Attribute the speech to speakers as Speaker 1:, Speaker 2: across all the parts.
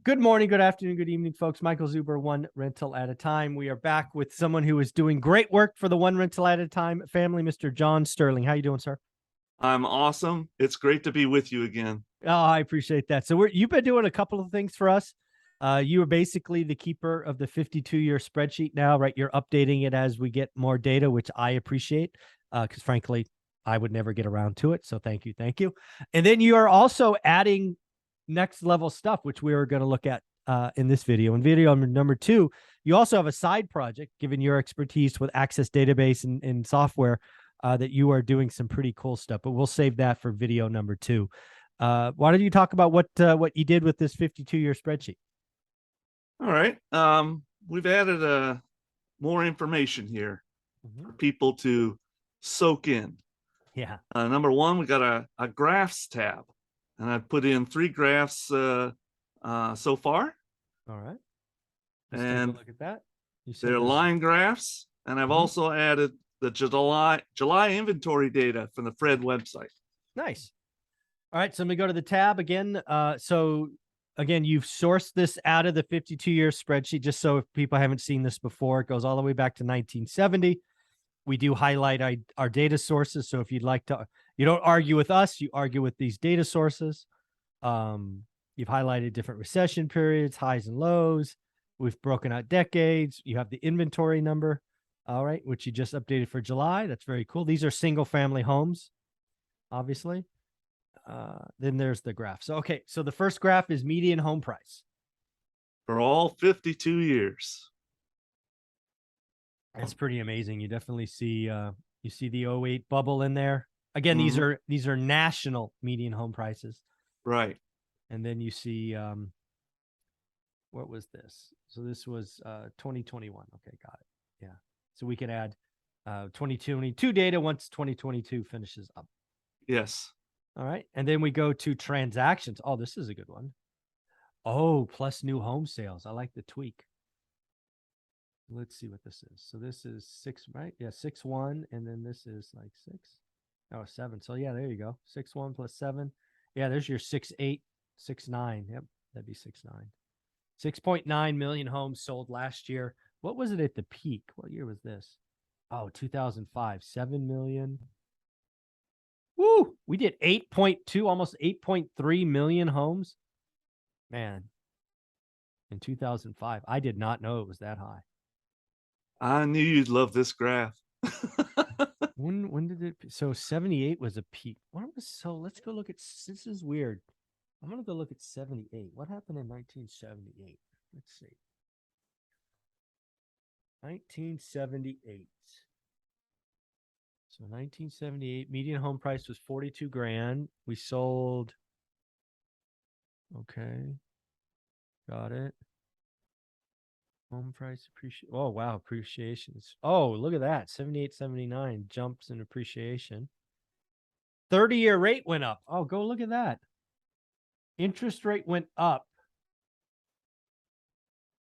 Speaker 1: Good morning, good afternoon, good evening, folks. Michael Zuber, One Rental at a Time. We are back with someone who is doing great work for the One Rental at a Time family, Mr. John Sterling. How you doing, sir?
Speaker 2: I'm awesome. It's great to be with you again.
Speaker 1: Oh, I appreciate that. So you've been doing a couple of things for us. You are basically the keeper of the 52-year spreadsheet now, right? You're updating it as we get more data, which I appreciate because frankly, I would never get around to it. So thank you. Thank you. And then you are also adding next level stuff, which we are going to look at in this video. In video number 2, you also have a side project, given your expertise with Access Database and software, that you are doing some pretty cool stuff. But we'll save that for video number 2. Why don't you talk about what you did with this 52-year spreadsheet?
Speaker 2: All right. We've added more information here for people to soak in.
Speaker 1: Yeah.
Speaker 2: Number one, we got a graphs tab, and I've put in 3 graphs so far.
Speaker 1: All right. Let's take
Speaker 2: And
Speaker 1: a look at that.
Speaker 2: they're line graphs, and I've also added the July inventory data from the Fred website.
Speaker 1: Nice. All right, so let me go to the tab again. So again, you've sourced this out of the 52-year spreadsheet, just so if people haven't seen this before, it goes all the way back to 1970. We do highlight our data sources. So if you'd like to, you don't argue with us, you argue with these data sources. You've highlighted different recession periods, highs and lows. We've broken out decades. You have the inventory number, all right, which you just updated for July. That's very cool. These are single family homes, obviously. Then there's the graph. So, okay. So the first graph is median home price.
Speaker 2: For all 52 years.
Speaker 1: That's pretty amazing. You definitely see, you see the 08 bubble in there. Again, these are national median home prices.
Speaker 2: Right. And
Speaker 1: then you see, what was this? So this was 2021. Okay, got it. Yeah. So we can add 2022 data once 2022 finishes up.
Speaker 2: Yes.
Speaker 1: All right. And then we go to transactions. Oh, this is a good one. Oh, plus new home sales. I like the tweak. Let's see what this is. So this is 6, right? Yeah, 6-1. And then this is like 6. Oh, 7. So yeah, there you go. 6-1 plus 7. Yeah, there's your 6-8, 6-9. Yep, that'd be 6-9. 6.9 million homes sold last year. What was it at the peak? What year was this? Oh, 2005. 7 million. Woo! We did 8.2, almost 8.3 million homes. Man, in 2005. I did not know it was that high.
Speaker 2: I knew you'd love this graph.
Speaker 1: When did it? So 78 was a peak. What was so? Let's go look at. This is weird. I'm gonna go look at 78. What happened in 1978? Let's see. 1978. So 1978, median home price was 42 grand. We sold. Okay. Got it. Home price appreciation. Oh, wow. Appreciations. Oh, look at that. 78, 79 jumps in appreciation. 30-year rate went up. Oh, go look at that. Interest rate went up.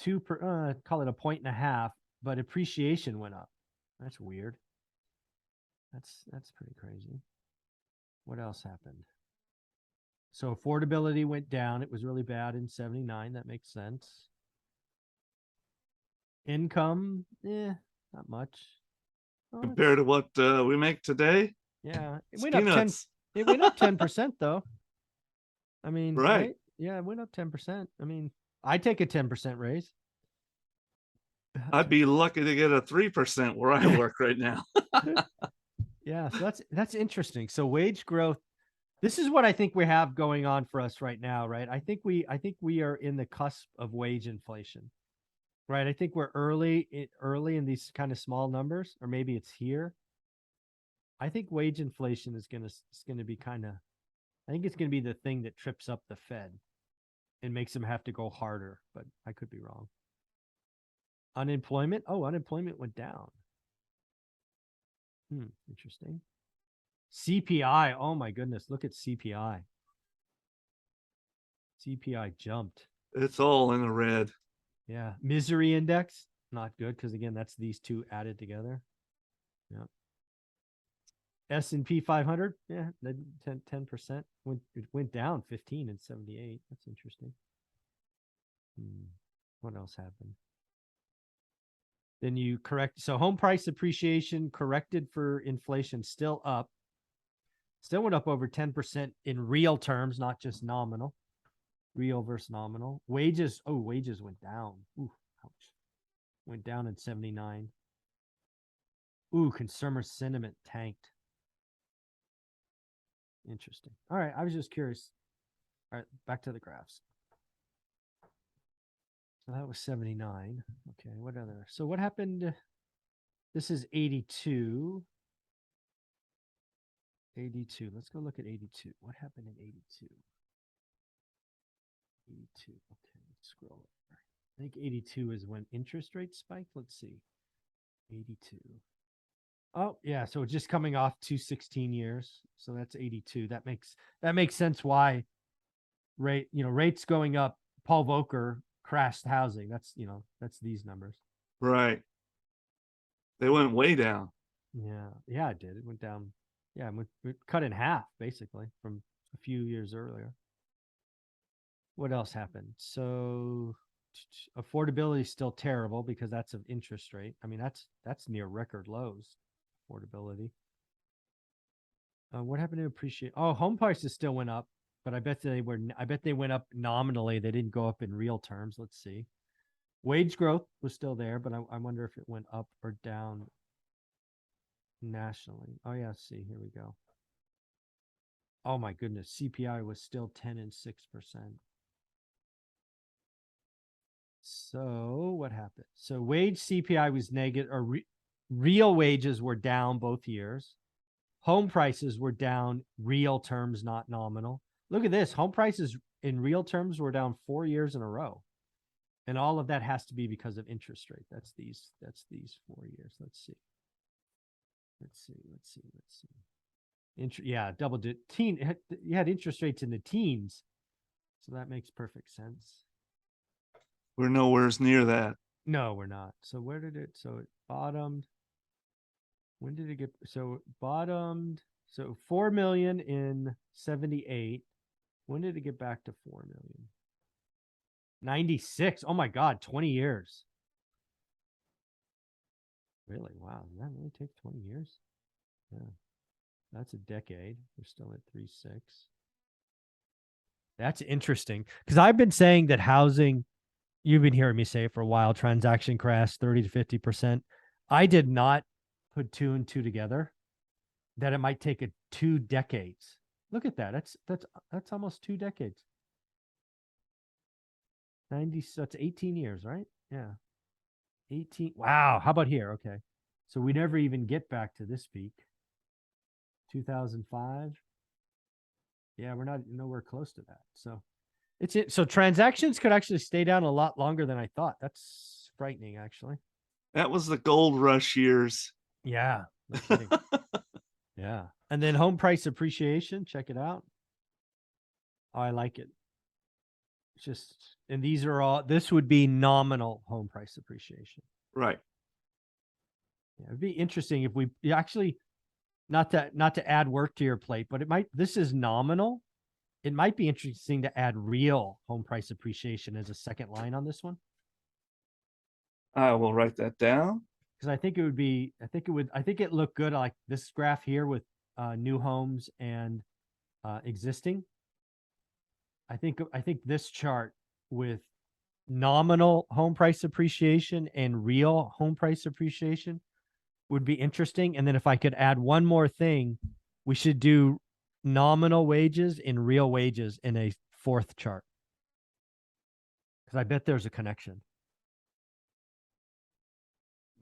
Speaker 1: Call it 1.5, but appreciation went up. That's weird. That's pretty crazy. What else happened? So affordability went down. It was really bad in 79. That makes sense. Income, not much.
Speaker 2: Oh, compared to what we make today?
Speaker 1: Yeah, it
Speaker 2: went up 10.
Speaker 1: It went up 10% though. I mean,
Speaker 2: right?
Speaker 1: Yeah, it went up 10%. I mean, I take a 10% raise.
Speaker 2: I'd be lucky to get a 3% where I work right now.
Speaker 1: Yeah, so that's interesting. So wage growth, this is what I think we have going on for us right now, right? I think we are in the cusp of wage inflation. Right. I think we're early in these kind of small numbers, or maybe it's here. I think wage inflation is going to be I think it's going to be the thing that trips up the Fed and makes them have to go harder, but I could be wrong. Unemployment. Oh, unemployment went down. Interesting. CPI. Oh my goodness. Look at CPI. CPI jumped.
Speaker 2: It's all in the red.
Speaker 1: Yeah. Misery index. Not good because, again, that's these two added together. Yeah. S&P 500. Yeah. 10%. It went down 15 in 78. That's interesting. What else happened? Then you correct. So home price appreciation corrected for inflation, still up. Still went up over 10% in real terms, not just nominal. Real versus nominal. Wages. Oh, wages went down. Ooh, ouch. Went down in 79. Ooh, consumer sentiment tanked. Interesting. All right. I was just curious. All right. Back to the graphs. So that was 79. Okay. What other? So what happened? This is 82. 82. Let's go look at 82. What happened in 82? 82. Okay. Let's scroll over. I think 82 is when interest rates spiked. Let's see. 82. Oh, yeah. So just coming off 216 years. So that's 82. That makes sense why rates going up. Paul Volcker crashed housing. That's these numbers.
Speaker 2: Right. They went way down.
Speaker 1: Yeah. Yeah, it did. It went down. Yeah, it cut in half basically from a few years earlier. What else happened? So affordability is still terrible because that's of interest rate. I mean, that's near record lows. Affordability. What happened to appreciate? Oh, home prices still went up, but I bet they went up nominally. They didn't go up in real terms. Let's see. Wage growth was still there, but I wonder if it went up or down nationally. Oh yeah, see, here we go. Oh my goodness, CPI was still 10 and 6%. So what happened? So wage CPI was negative, or real wages were down both years. Home prices were down real terms, not nominal. Look at this. Home prices in real terms were down 4 years in a row. And all of that has to be because of interest rate. That's these 4 years. Let's see. Yeah, double digit you had interest rates in the teens. So that makes perfect sense.
Speaker 2: We're nowhere near that.
Speaker 1: No, we're not. So where did it bottomed? When did it get so it bottomed? So 4 million in 78. When did it get back to 4 million? 96. Oh my God, 20 years. Really? Wow. Did that really take 20 years? Yeah. That's a decade. We're still at 3.6. That's interesting. Because I've been saying that housing, you've been hearing me say it for a while, transaction crash 30 to 50%. I did not put two and two together that it might take 2 decades. Look at that. That's almost 2 decades. 90, so that's 18 years, right? Yeah. 18. Wow. How about here? Okay. So we never even get back to this peak. 2005. Yeah, we're not nowhere close to that. So so transactions could actually stay down a lot longer than I thought. That's frightening, actually.
Speaker 2: That was the gold rush years.
Speaker 1: Yeah. No kidding. Yeah. And then home price appreciation. Check it out. Oh, I like it. And these are all, this would be nominal home price appreciation.
Speaker 2: Right.
Speaker 1: Yeah, it'd be interesting if we actually, not to add work to your plate, but this is nominal. It might be interesting to add real home price appreciation as a second line on this one.
Speaker 2: I will write that down.
Speaker 1: Because I think it looked good. I like this graph here with new homes and existing. I think this chart with nominal home price appreciation and real home price appreciation would be interesting. And then if I could add one more thing, we should do nominal wages and real wages in a fourth chart. Because I bet there's a connection.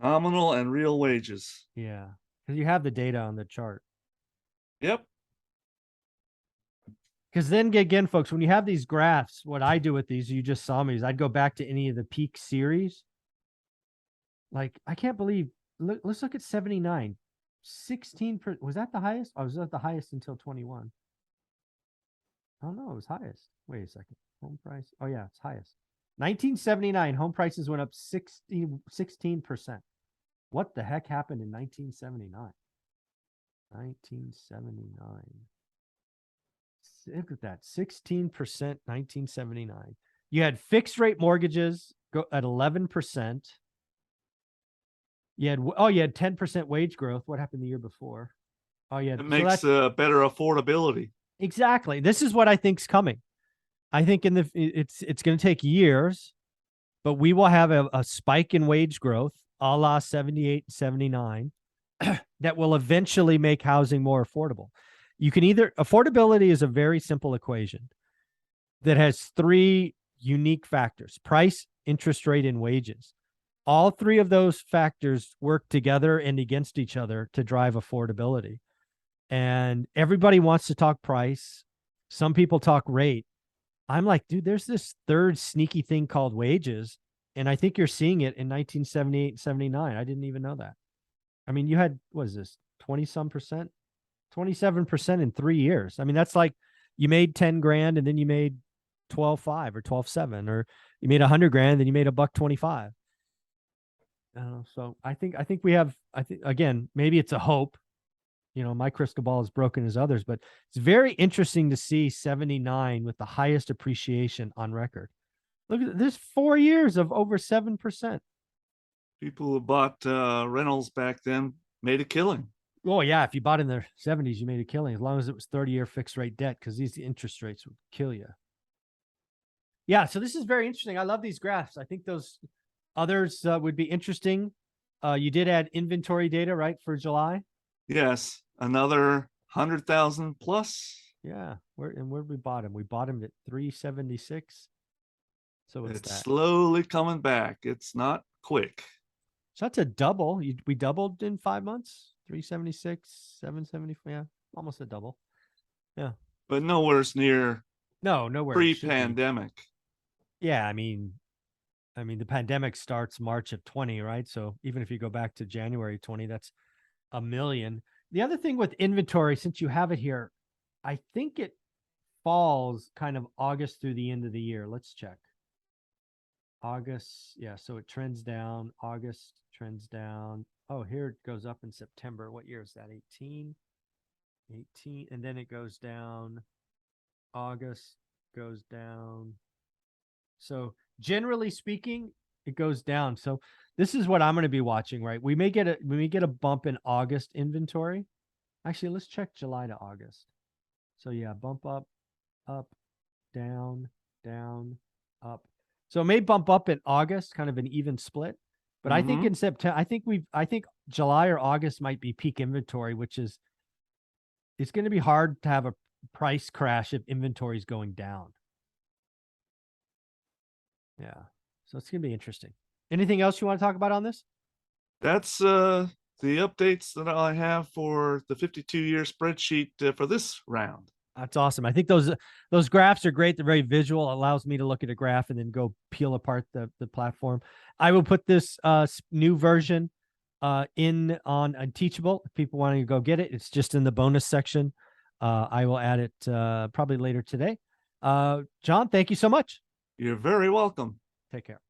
Speaker 2: Nominal and real wages.
Speaker 1: Yeah. Because you have the data on the chart.
Speaker 2: Yep.
Speaker 1: Because then again, folks, when you have these graphs, what I do with these, you just saw me, is I'd go back to any of the peak series. Like, I can't believe, let's look at 79. 16%. Was that the highest? Oh, was that the highest until 21? Oh, no, it was highest. Wait a second. Home price. Oh, yeah, it's highest. 1979, home prices went up 16%. What the heck happened in 1979? 1979. Look at that. 16%, 1979. You had fixed rate mortgages go at 11%. You had 10% wage growth. What happened the year before? Oh yeah,
Speaker 2: It makes better affordability.
Speaker 1: exactly. This is what I think's coming. I think it's going to take years, but we will have a spike in wage growth, a la 78, 79, that will eventually make housing more affordable. You can affordability is a very simple equation that has three unique factors: price, interest rate, and wages. All three of those factors work together and against each other to drive affordability. And everybody wants to talk price. Some people talk rate. I'm like, dude, there's this third sneaky thing called wages. And I think you're seeing it in 1978 and 79. I didn't even know that. I mean, you had, what is this, 20-some%? 27% in 3 years. I mean, that's like you made 10 grand and then you made 12.5 or 12.7, or you made 100 grand, then you made $1.25. So I think we have, again, maybe it's a hope. My crystal ball is broken as others, but it's very interesting to see 79 with the highest appreciation on record. Look at this, 4 years of over 7%.
Speaker 2: People who bought rentals back then made a killing.
Speaker 1: Oh yeah, if you bought in the 70s, you made a killing, as long as it was 30-year fixed rate debt, because these interest rates would kill you. Yeah, so this is very interesting. I love these graphs. I think those others would be interesting. You did add inventory data, right, for July?
Speaker 2: Yes, another 100,000 plus.
Speaker 1: Yeah, where did we bought him? We bought him at 376. So
Speaker 2: it's
Speaker 1: that?
Speaker 2: Slowly coming back. It's not quick.
Speaker 1: So that's a double. We doubled in 5 months. 376, 774. Yeah, almost a double. Yeah,
Speaker 2: but nowhere's near.
Speaker 1: Nowhere
Speaker 2: pre-pandemic.
Speaker 1: Yeah, I mean, the pandemic starts March of 20, right? So even if you go back to January 20, that's 1 million. The other thing with inventory, since you have it here, I think it falls kind of August through the end of the year. Let's check. August, yeah, so it trends down. August trends down. Oh, here it goes up in September. What year is that? 18, and then it goes down. August goes down. So generally speaking, it goes down. So this is what I'm going to be watching, right? We may get a bump in August inventory. Actually, let's check July to August. So yeah, bump up, down, up. So it may bump up in August, kind of an even split. But I think in September, I think July or August might be peak inventory, which is, it's going to be hard to have a price crash if inventory is going down. Yeah. So it's going to be interesting. Anything else you want to talk about on this?
Speaker 2: That's the updates that I have for the 52-year spreadsheet for this round.
Speaker 1: That's awesome. I think those graphs are great. They're very visual. It allows me to look at a graph and then go peel apart the platform. I will put this new version in on Teachable. If people want to go get it, it's just in the bonus section. I will add it probably later today. John, thank you so much.
Speaker 2: You're very welcome.
Speaker 1: Take care.